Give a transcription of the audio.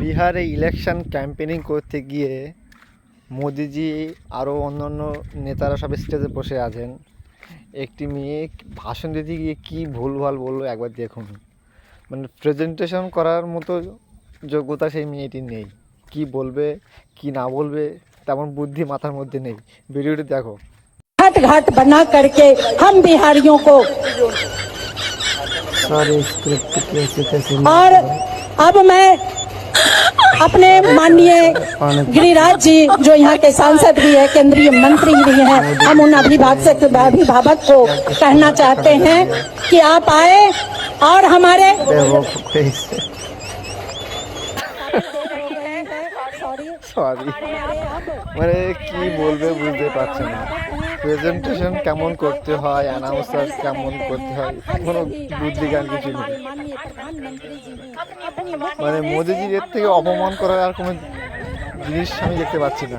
বিহারে election campaigning করতে গিয়ে মোদিজি আরও অন্যান্য নেতারা সব স্টেজে বসে আছেন। একটি মেয়ে ভাষণ দিতে গিয়ে কী ভুলভাল বললো একবার দেখুন। মানে প্রেজেন্টেশন করার মতো যোগ্যতা সেই মেয়েটির নেই। কি বলবে কি না বলবে তেমন বুদ্ধি মাথার মধ্যে নেই। ভিডিওটি দেখো। घाट घाट बना करके हम बिहारियों को और अब मैं अपने माननीय गिरिराज जी जो यहाँ के सांसद भी है, केंद्रीय मंत्री भी हैं, हम उन अभिभावक को कहना चाहते हैं कि आप आए और हमारे সরি, মানে কি বলবে বুঝতে পারছে না। প্রেজেন্টেশন কেমন করতে হয়, অ্যানাউন্সার কেমন করতে হয়, কোনো বুদ্ধি জ্ঞান কিছু নেই। মানে মোদিজির এর থেকে অপমান করার আর কোনো জিনিস আমি দেখতে পাচ্ছি না।